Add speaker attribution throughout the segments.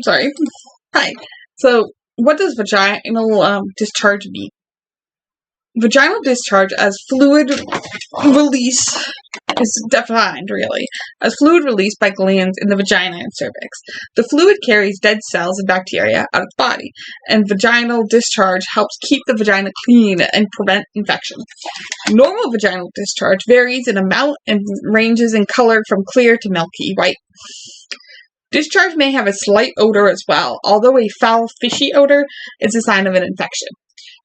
Speaker 1: Sorry. Hi. So, what does vaginal discharge mean? Vaginal discharge as fluid release is defined, really, as fluid released by glands in the vagina and cervix. The fluid carries dead cells and bacteria out of the body, and vaginal discharge helps keep the vagina clean and prevent infection. Normal vaginal discharge varies in amount and ranges in color from clear to milky white. Discharge may have a slight odor as well, although a foul, fishy odor is a sign of an infection.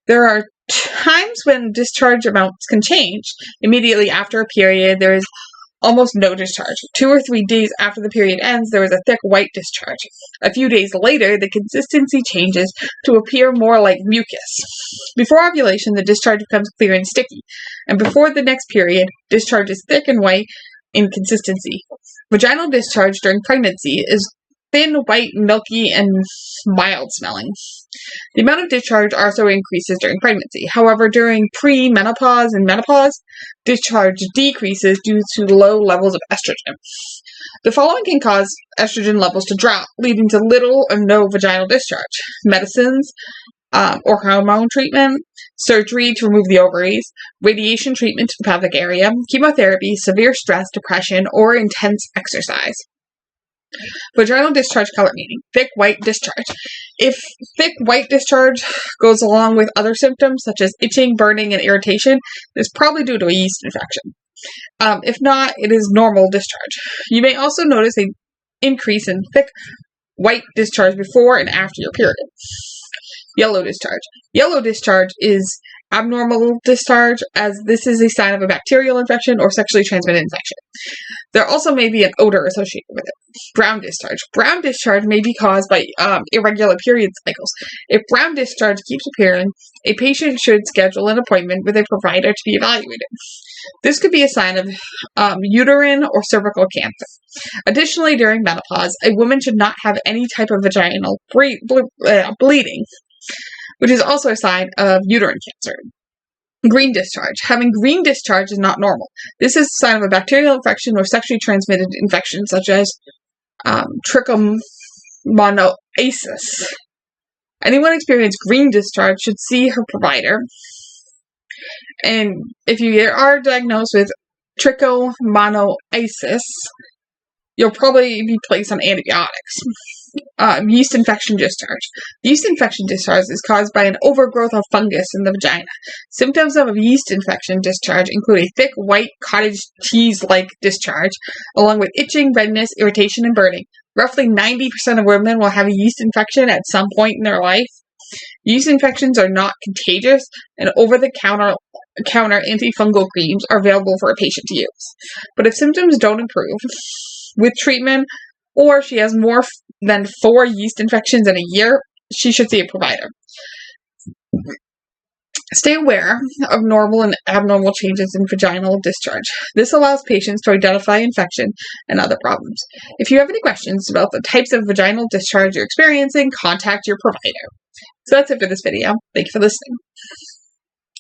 Speaker 1: There are times when discharge amounts can change. Immediately after a period, there is almost no discharge. 2 or 3 days after the period ends, there is a thick white discharge. A few days later, the consistency changes to appear more like mucus. Before ovulation, the discharge becomes clear and sticky, and before the next period, discharge is thick and white in consistency. Vaginal discharge during pregnancy is thin, white, milky, and mild smelling. The amount of discharge also increases during pregnancy. However, during pre-menopause and menopause, discharge decreases due to low levels of estrogen. The following can cause estrogen levels to drop, leading to little or no vaginal discharge. Medicines or hormone treatment, surgery to remove the ovaries, radiation treatment to the pelvic area, chemotherapy, severe stress, depression, or intense exercise. Vaginal discharge color meaning. Thick white discharge. If thick white discharge goes along with other symptoms such as itching, burning, and irritation, it's probably due to a yeast infection. If not, it is normal discharge. You may also notice an increase in thick white discharge before and after your period. Yellow discharge. Yellow discharge is abnormal discharge, as this is a sign of a bacterial infection or sexually transmitted infection. There also may be an odor associated with it. Brown discharge. Brown discharge may be caused by irregular period cycles. If brown discharge keeps appearing, a patient should schedule an appointment with a provider to be evaluated. This could be a sign of uterine or cervical cancer. Additionally, during menopause, a woman should not have any type of vaginal bleeding, which is also a sign of uterine cancer. Green discharge. Having green discharge is not normal. This is a sign of a bacterial infection or sexually transmitted infection such as trichomoniasis. Anyone experiencing green discharge should see her provider. And if you are diagnosed with trichomoniasis, you'll probably be placed on antibiotics. Yeast infection discharge. Yeast infection discharge is caused by an overgrowth of fungus in the vagina. Symptoms of a yeast infection discharge include a thick, white, cottage cheese-like discharge, along with itching, redness, irritation, and burning. Roughly 90% of women will have a yeast infection at some point in their life. Yeast infections are not contagious, and over-the-counter antifungal creams are available for a patient to use. But if symptoms don't improve with treatment, or she has more than 4 yeast infections in a year, she should see a provider. Stay aware of normal and abnormal changes in vaginal discharge. This allows patients to identify infection and other problems. If you have any questions about the types of vaginal discharge you're experiencing, contact your provider. So that's it for this video. Thank you for listening.